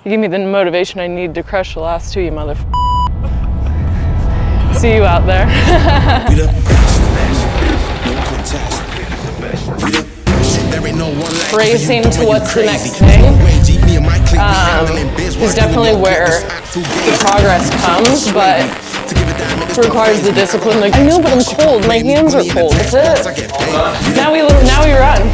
You give me the motivation I need to crush the last two, you motherfucker. See you out there. Racing to what's the next thing is definitely where the progress comes, but it requires the discipline. Like, I know, but I'm cold. My hands are cold. That's it. Now we run.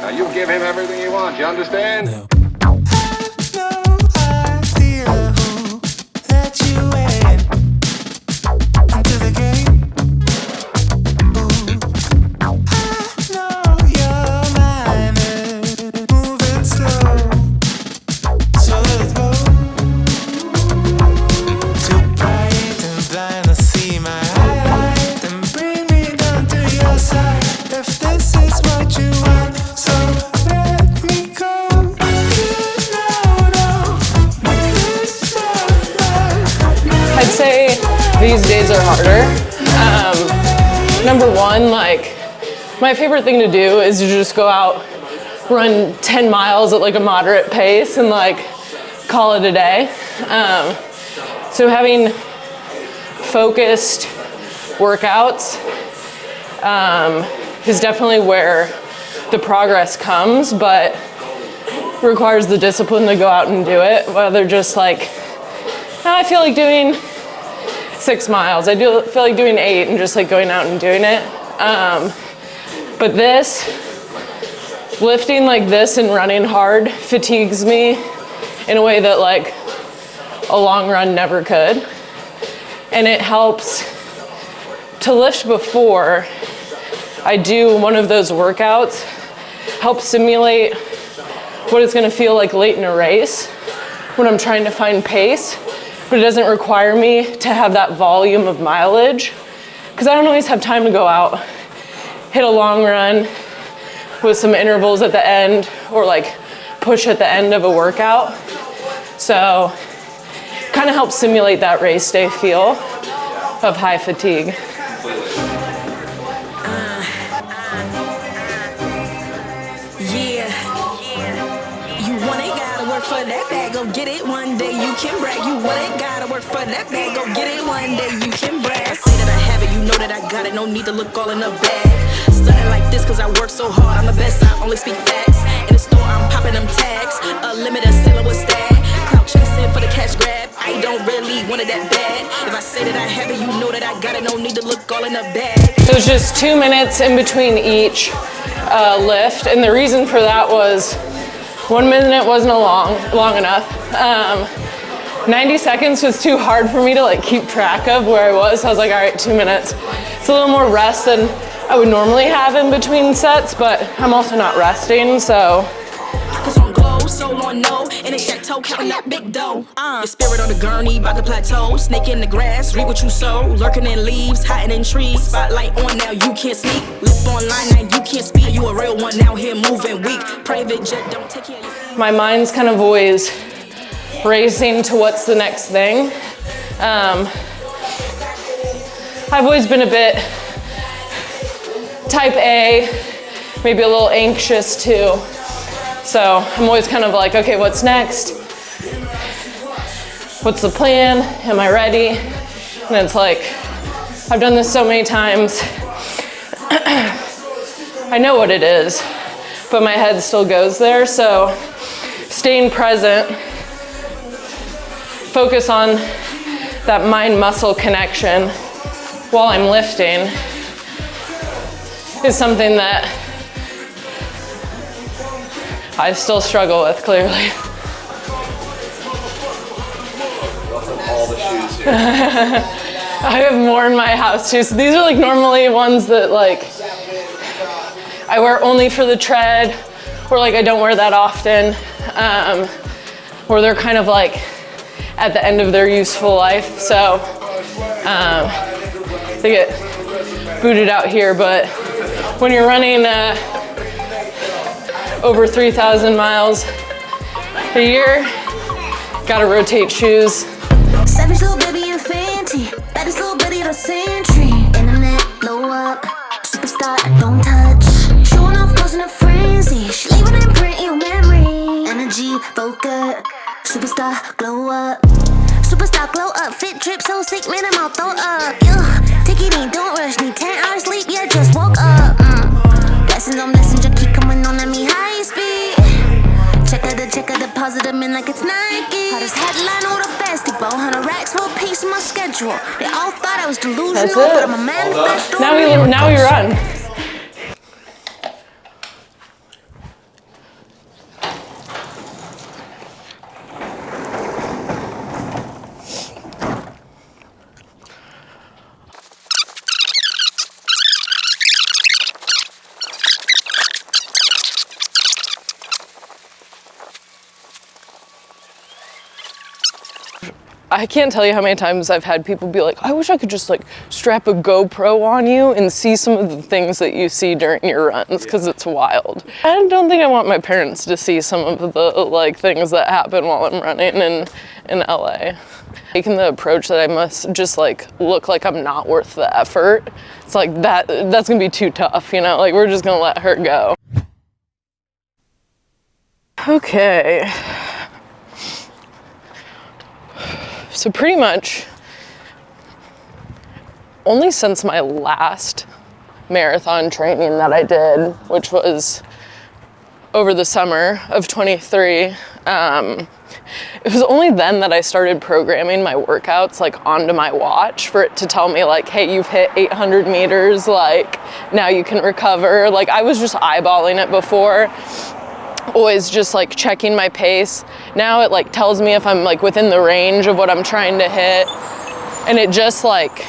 Now you give him everything you want, you understand? No. I'd say these days are harder. Number one, like, my favorite thing to do is to just go out, run 10 miles at like a moderate pace and like call it a day. So having focused workouts is definitely where the progress comes, but requires the discipline to go out and do it. Whether just like, oh, I feel like doing 6 miles. I do feel like doing 8 and just like going out and doing it. But this, lifting like this and running hard fatigues me in a way that like a long run never could. And it helps to lift before I do one of those workouts, help simulate what it's gonna feel like late in a race when I'm trying to find pace, but it doesn't require me to have that volume of mileage because I don't always have time to go out, hit a long run with some intervals at the end or like push at the end of a workout. So kind of helps simulate that race day feel of high fatigue. For that bag, go get it one day, you can brag. You ain't gotta work for that bag, go get it one day, you can brag. I say that I have it, you know that I got it, no need to look all in the bag. Stunning like this cause I work so hard, I'm the best, I only speak facts. In the store, I'm popping them tags, a limited seller with stag. Clout chasing for the cash grab, I don't really want it that bad. If I say that I have it, you know that I got it, no need to look all in the bag. So it's just 2 minutes in between each lift, and the reason for that was 1 minute wasn't long enough. 90 seconds was too hard for me to like keep track of where I was. So I was like, all right, 2 minutes. It's a little more rest than I would normally have in between sets, but I'm also not resting, so. So on no, in a chateau, counting that big dough. Your spirit on the gurney, by the plateau, snake in the grass, reap what you sow, lurking in leaves, hiding in trees. Spotlight on now, you can't sneak. Lip online now, you can't speak. You a real one now, here moving weak. Private jet, don't take care of your. My mind's kind of always racing to what's the next thing. I've always been a bit type A, maybe a little anxious too. So I'm always kind of like, okay, what's next? What's the plan? Am I ready? And it's like, I've done this so many times. I know what it is, but my head still goes there. So staying present, focus on that mind-muscle connection while I'm lifting is something that I still struggle with, clearly. All the shoes here. I have more in my house too. So these are like normally ones that like I wear only for the tread, or like I don't wear that often, or they're kind of like at the end of their useful life. So they get booted out here, but when you're running over 3,000 miles a year, gotta rotate shoes. Savage little baby and Fenty. Baddest little Betty the century. Internet, blow up. Superstar, I don't touch. Showing off, causing a frenzy. She leaving an imprint in your memory. Energy, focus. Superstar, glow up. Superstar, glow up. Fit drip so sick, man, I'm all throw up. Take it in, don't rush. Need 10 hours sleep, yeah, just woke up. Blessings on messenger, keep coming on at me high speed. Check out the positive in like it's Nike. Hottest headline or the festival. 100 racks for a piece of my schedule. They all thought I was delusional, but I'm a manifesto. Now we run. I can't tell you how many times I've had people be like, I wish I could just like strap a GoPro on you and see some of the things that you see during your runs, because it's wild. I don't think I want my parents to see some of the like things that happen while I'm running in LA. Taking the approach that I must just like look like I'm not worth the effort. It's like that's gonna be too tough, you know, like we're just gonna let her go. Okay. So pretty much only since my last marathon training that I did, which was over the summer of 23, it was only then that I started programming my workouts like onto my watch for it to tell me like, hey, you've hit 800 meters, like now you can recover. Like I was just eyeballing it before, always just like checking my pace. Now it like tells me if I'm like within the range of what I'm trying to hit, and it just like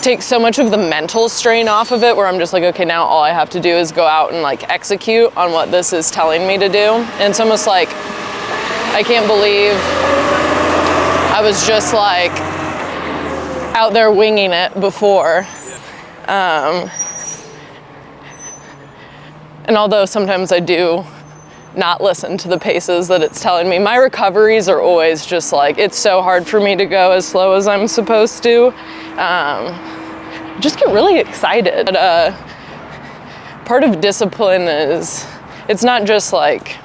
takes so much of the mental strain off of it, where I'm just like, okay, now all I have to do is go out and like execute on what this is telling me to do. And it's almost like I can't believe I was just like out there winging it before. And although sometimes I do not listen to the paces that it's telling me, my recoveries are always just like, it's so hard for me to go as slow as I'm supposed to. Just get really excited. Part of discipline is, it's not just like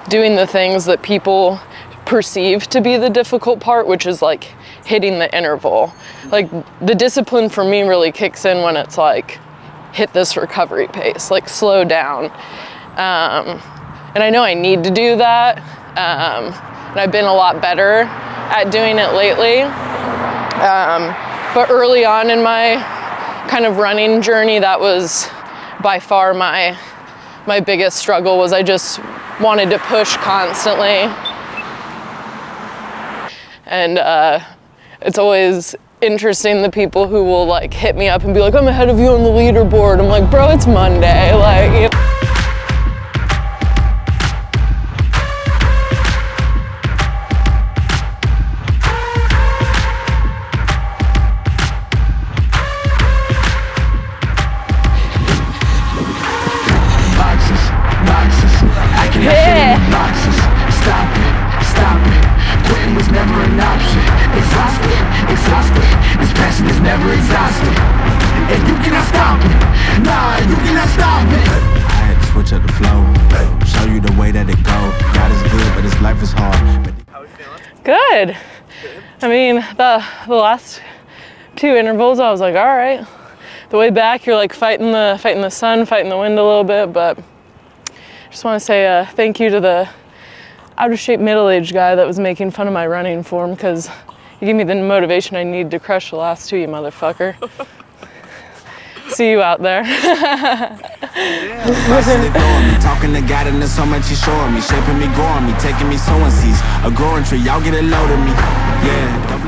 doing the things that people perceive to be the difficult part, which is like hitting the interval. Like the discipline for me really kicks in when it's like, hit this recovery pace, like slow down. And I know I need to do that, and I've been a lot better at doing it lately. But early on in my kind of running journey, that was by far my biggest struggle, was I just wanted to push constantly. And it's always interesting, the people who will like hit me up and be like, I'm ahead of you on the leaderboard. I'm like, bro, it's Monday, like, you know. Good. I mean, the last two intervals, I was like, all right. The way back, you're like fighting the sun, fighting the wind a little bit, but I just want to say thank you to the out of shape middle-aged guy that was making fun of my running form, because you gave me the motivation I need to crush the last two, you motherfucker. See you out there. Talking to God and there's so much he's showing me, shaping me, growing me, taking me sowing seeds, a growing tree. Y'all get a load of me, yeah.